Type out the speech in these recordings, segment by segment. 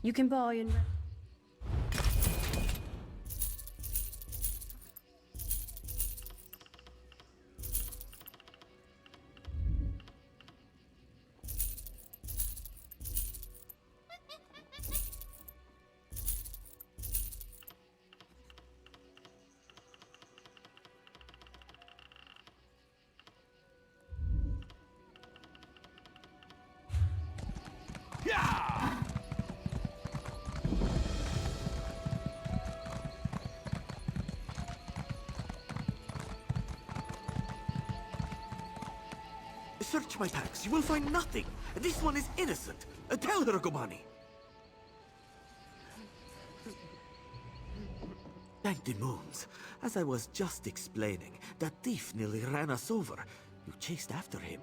You can buy and... Search my packs. You will find nothing. This one is innocent. Tell her, Gobani. Thank the moons. As I was just explaining, that thief nearly ran us over. You chased after him.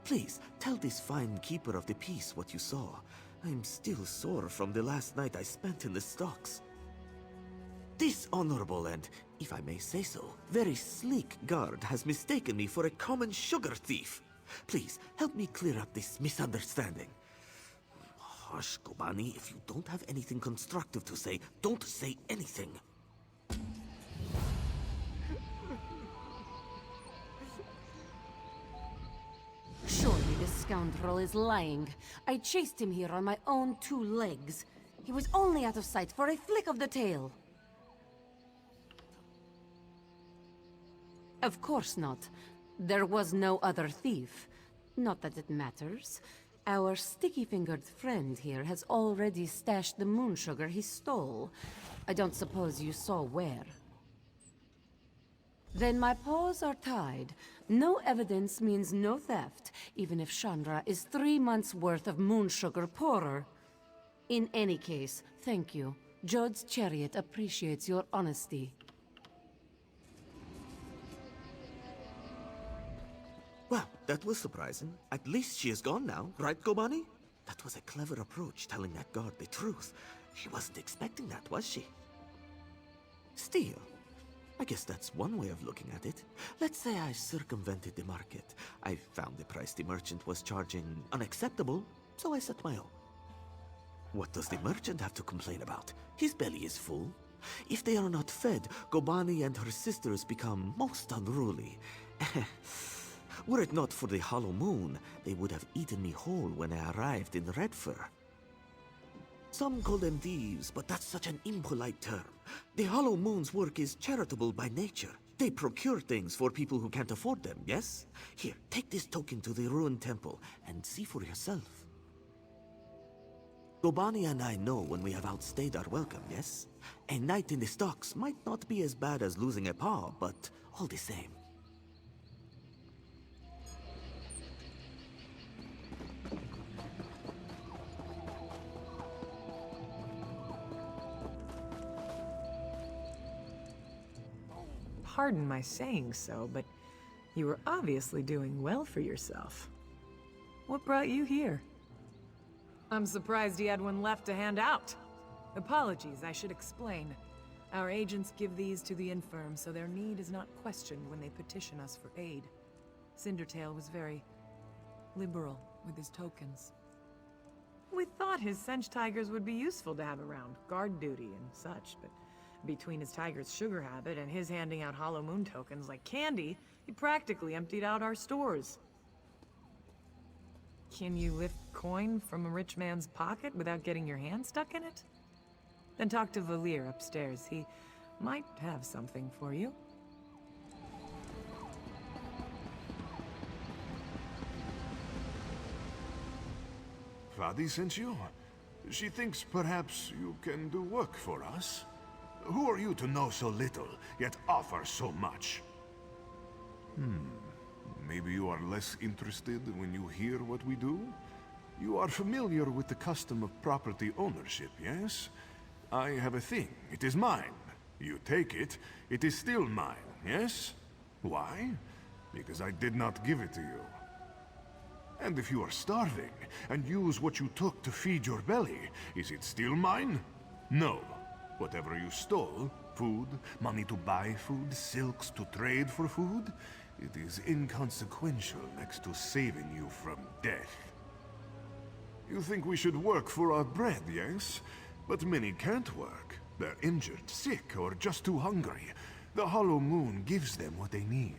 Please, tell this fine keeper of the peace what you saw. I'm still sore from the last night I spent in the stocks. This honorable and, if I may say so, very sleek guard has mistaken me for a common sugar thief. Please, help me clear up this misunderstanding. Hush, Gobani. If you don't have anything constructive to say, don't say anything. Surely this scoundrel is lying. I chased him here on my own two legs. He was only out of sight for a flick of the tail. Of course not. There was no other thief. Not that it matters. Our sticky-fingered friend here has already stashed the moon sugar he stole. I don't suppose you saw where. Then my paws are tied. No evidence means no theft, even if Chandra is 3 months' worth of moon sugar poorer. In any case, thank you. Jode's chariot appreciates your honesty. Well, that was surprising. At least she is gone now, right, Gobani? That was a clever approach, telling that guard the truth. She wasn't expecting that, was she? Still, I guess that's one way of looking at it. Let's say I circumvented the market. I found the price the merchant was charging unacceptable, so I set my own. What does the merchant have to complain about? His belly is full. If they are not fed, Gobani and her sisters become most unruly. Were it not for the hollow moon, they would have eaten me whole when I arrived in Redfur. Some call them thieves, but that's such an impolite term. The hollow moon's work is charitable by nature. They procure things for people who can't afford them, yes? Here, take this token to the ruined temple and see for yourself. Gobani and I know when we have outstayed our welcome, yes? A night in the stocks might not be as bad as losing a paw, but all the same. Pardon my saying so, but you were obviously doing well for yourself. What brought you here? I'm surprised he had one left to hand out. Apologies, I should explain. Our agents give these to the infirm, so their need is not questioned when they petition us for aid. Cindertail was very liberal with his tokens. We thought his Sench tigers would be useful to have around, guard duty and such, but between his tiger's sugar habit and his handing out hollow moon tokens like candy, he practically emptied out our stores. Can you lift coin from a rich man's pocket without getting your hand stuck in it? Then talk to Valir upstairs. He Might have something for you. Fadi sent you? She thinks perhaps you can do work for us? Who are you to know so little, yet offer so much? Maybe you are less interested when you hear what we do? You are familiar with the custom of property ownership, yes? I have a thing. It is mine. You take it, it is still mine, yes? Why? Because I did not give it to you. And if you are starving, and use what you took to feed your belly, is it still mine? No. Whatever you stole, food, money to buy food, silks to trade for food, it is inconsequential next to saving you from death. You think we should work for our bread, yes? But many can't work. They're injured, sick, or just too hungry. The Hollow Moon gives them what they need.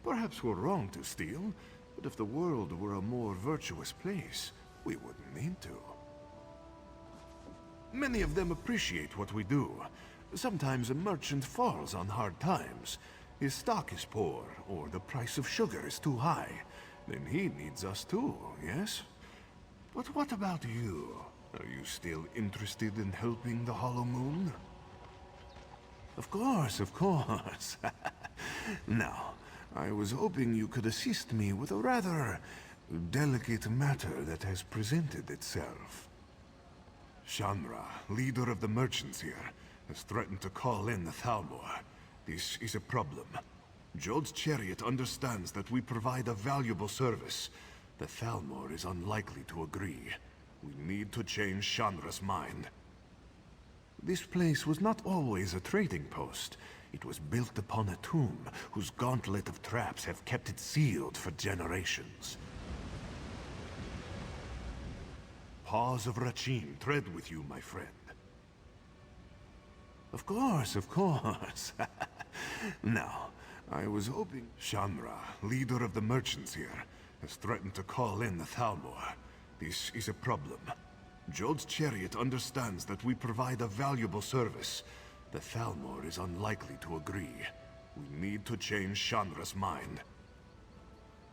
Perhaps we're wrong to steal, but if the world were a more virtuous place, we wouldn't need to. Many of them appreciate what we do. Sometimes a merchant falls on hard times. His stock is poor, or the price of sugar is too high. Then he needs us too, yes? But what about you? Are you still interested in helping the Hollow Moon? Of course, of course. Now, I was hoping you could assist me with a rather delicate matter that has presented itself. Shanra, leader of the merchants here, has threatened to call in the Thalmor. This is a problem. Jod's chariot understands that we provide a valuable service. The Thalmor is unlikely to agree. We need to change Shanra's mind. This place was not always a trading post. It was built upon a tomb, whose gauntlet of traps have kept it sealed for generations. Paws of Rachim tread with you, my friend. Of course, of course. Now, I was hoping... Shanra, leader of the merchants here, has threatened to call in the Thalmor. This is a problem. Jod's chariot understands that we provide a valuable service. The Thalmor is unlikely to agree. We need to change Shanra's mind.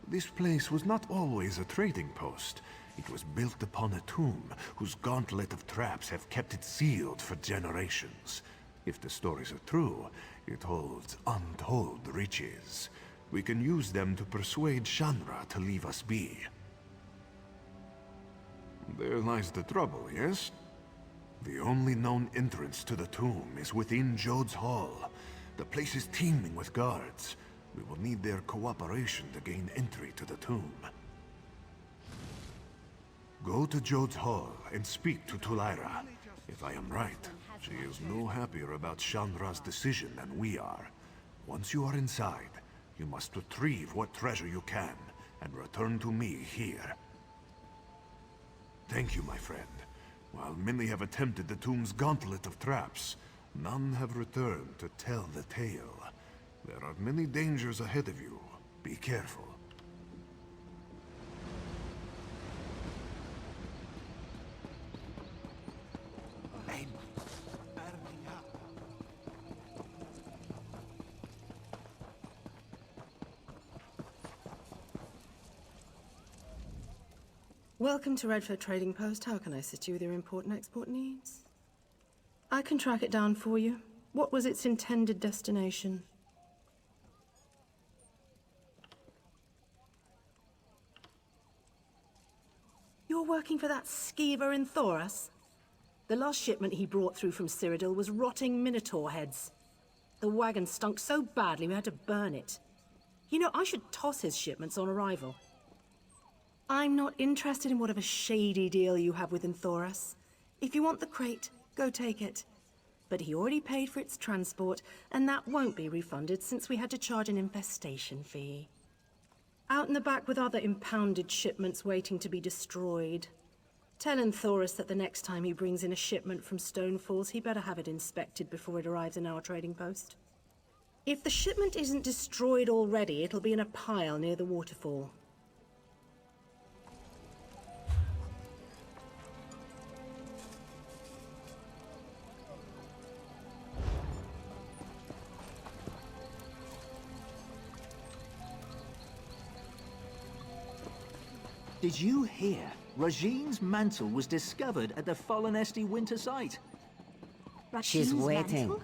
This place was not always a trading post. It was built upon a tomb, whose gauntlet of traps have kept it sealed for generations. If the stories are true, it holds untold riches. We can use them to persuade Shanra to leave us be. There lies the trouble, yes? The only known entrance to the tomb is within Jod's Hall. The place is teeming with guards. We will need their cooperation to gain entry to the tomb. Go to Jod's Hall and speak to Tulaira. If I am right, she is no happier about Shanra's decision than we are. Once you are inside, you must retrieve what treasure you can and return to me here. Thank you, my friend. While many have attempted the tomb's gauntlet of traps, none have returned to tell the tale. There are many dangers ahead of you. Be careful. Welcome to Redford Trading Post. How can I assist you with your import and export needs? I can track it down for you. What was its intended destination? You're working for that skeever in Thoras? The last shipment he brought through from Cyrodiil was rotting minotaur heads. The wagon stunk so badly we had to burn it. You know, I should toss his shipments on arrival. I'm not interested in whatever shady deal you have with Thoras. If you want the crate, go take it. But he already paid for its transport, and that won't be refunded since we had to charge an infestation fee. Out in the back with other impounded shipments waiting to be destroyed. Tell Thoras that the next time he brings in a shipment from Stonefalls, he better have it inspected before it arrives in our trading post. If the shipment isn't destroyed already, it'll be in a pile near the waterfall. Did you hear? Regine's mantle was discovered at the Fallen Esti winter site. She's waiting. Mantle?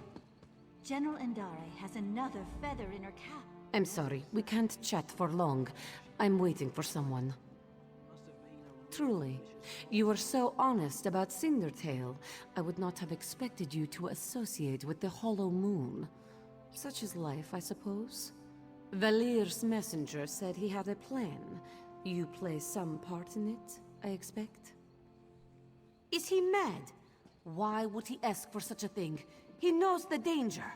General Endare has another feather in her cap. I'm sorry, we can't chat for long. I'm waiting for someone. Truly, you were so honest about Cindertail. I would not have expected you to associate with the Hollow Moon. Such is life, I suppose. Valir's messenger said he had a plan. You play some part in it, I expect? Is he mad? Why would he ask for such a thing? He knows the danger.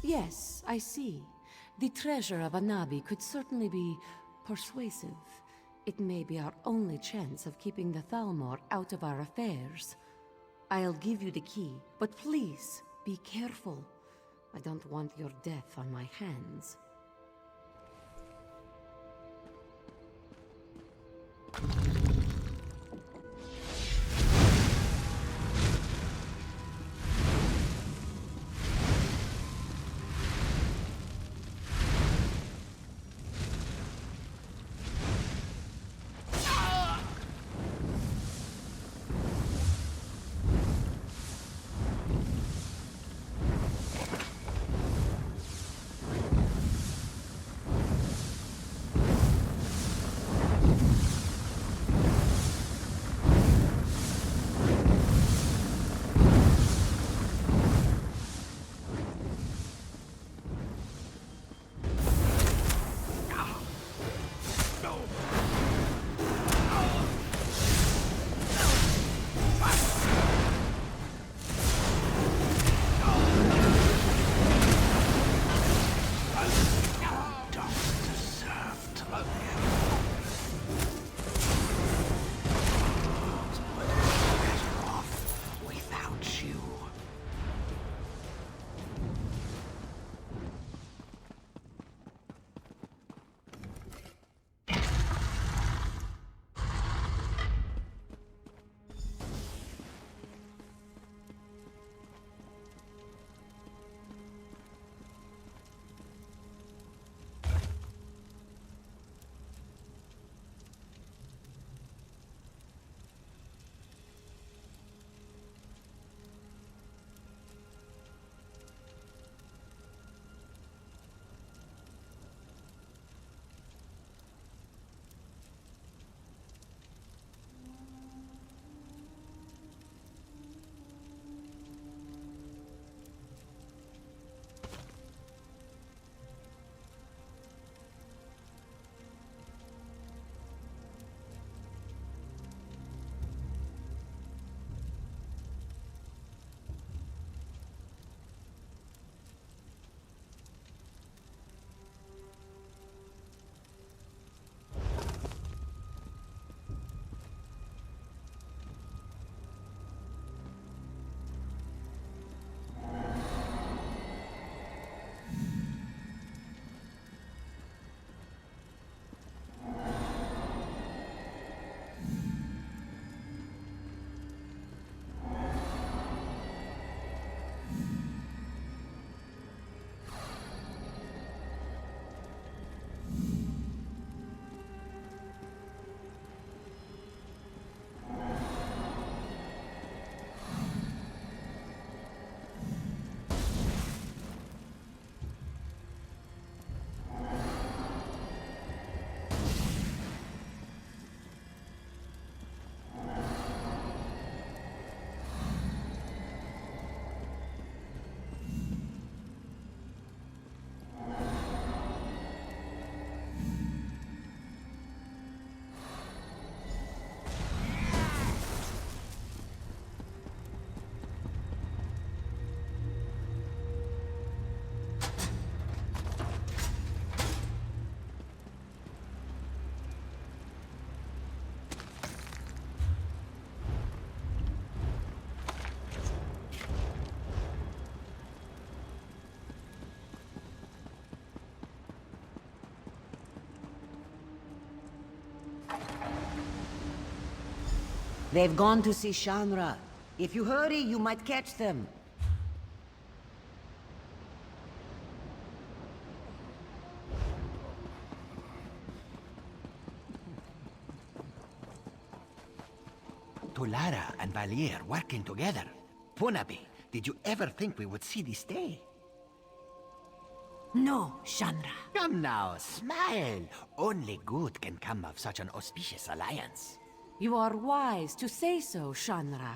Yes, I see. The treasure of Anabi could certainly be persuasive. It may be our only chance of keeping the Thalmor out of our affairs. I'll give you the key, but please, be careful. I don't want your death on my hands. They've gone to see Shanra. If you hurry, you might catch them. Tulara and Valier working together. Punabi, did you ever think we would see this day? No, Chandra. Come now, smile. Only good can come of such an auspicious alliance. You are wise to say so, Chandra.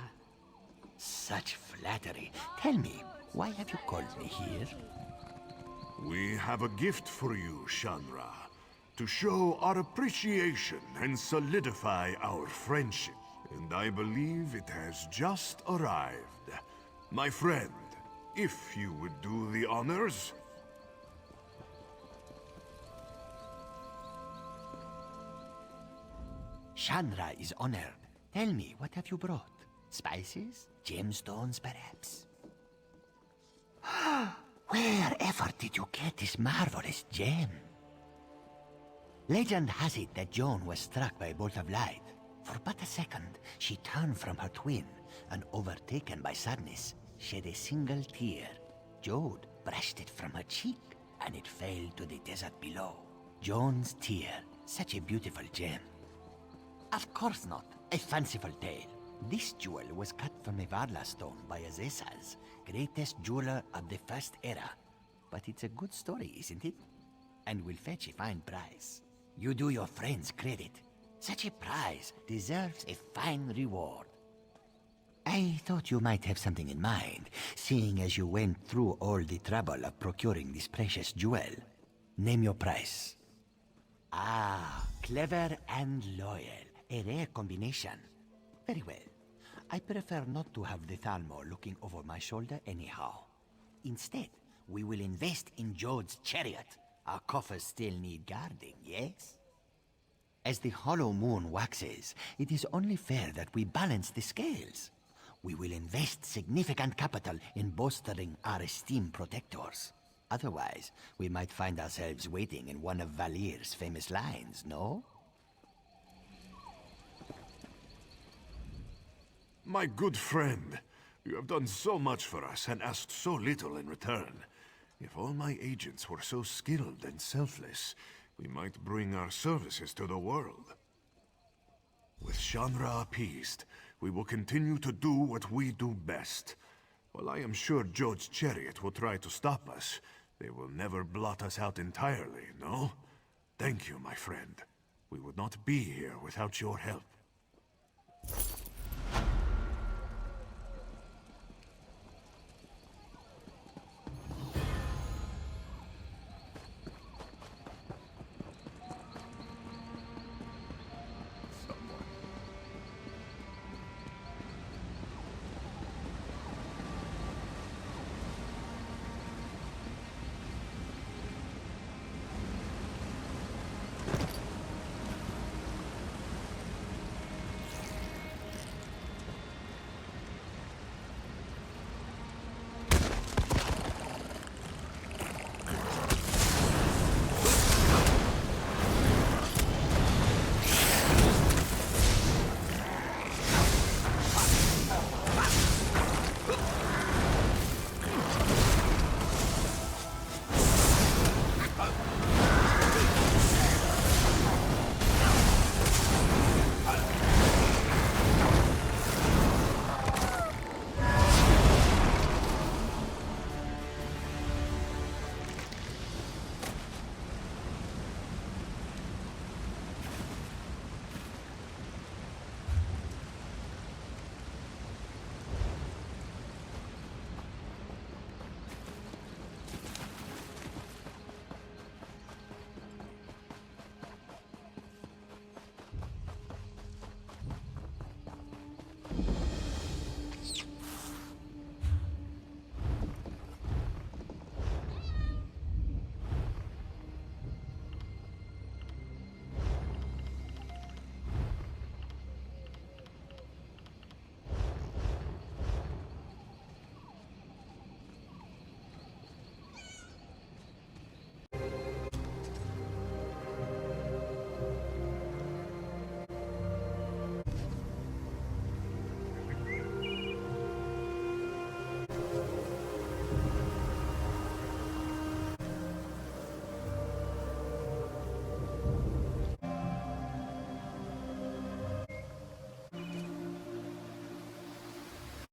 Such flattery. Tell me, why have you called me here? We have a gift for you, Shanra, to show our appreciation and solidify our friendship. And I believe it has just arrived. My friend, if you would do the honors. Chandra is honored. Tell me, what have you brought? Spices? Gemstones, perhaps? Wherever did you get this marvelous gem? Legend has it that Joan was struck by a bolt of light. For but a second, she turned from her twin, and overtaken by sadness, shed a single tear. Jode brushed it from her cheek, and it fell to the desert below. Joan's tear, such a beautiful gem. Of course not, a fanciful tale. This jewel was cut from a Varla stone by Azesas, greatest jeweler of the First Era. But it's a good story, isn't it? And will fetch a fine price. You do your friends credit. Such a prize deserves a fine reward. I thought you might have something in mind, seeing as you went through all the trouble of procuring this precious jewel. Name your price. Ah, clever and loyal. A rare combination. Very well. I prefer not to have the Thalmor looking over my shoulder anyhow. Instead, we will invest in Jode's chariot. Our coffers still need guarding, yes? As the hollow moon waxes, it is only fair that we balance the scales. We will invest significant capital in bolstering our esteemed protectors. Otherwise, we might find ourselves waiting in one of Valier's famous lines, no? My good friend, you have done so much for us and asked so little in return. If all my agents were so skilled and selfless, we might bring our services to the world. With Shanra appeased, we will continue to do what we do best. While I am sure Jode's chariot will try to stop us, they will never blot us out entirely, no? Thank you, my friend. We would not be here without your help.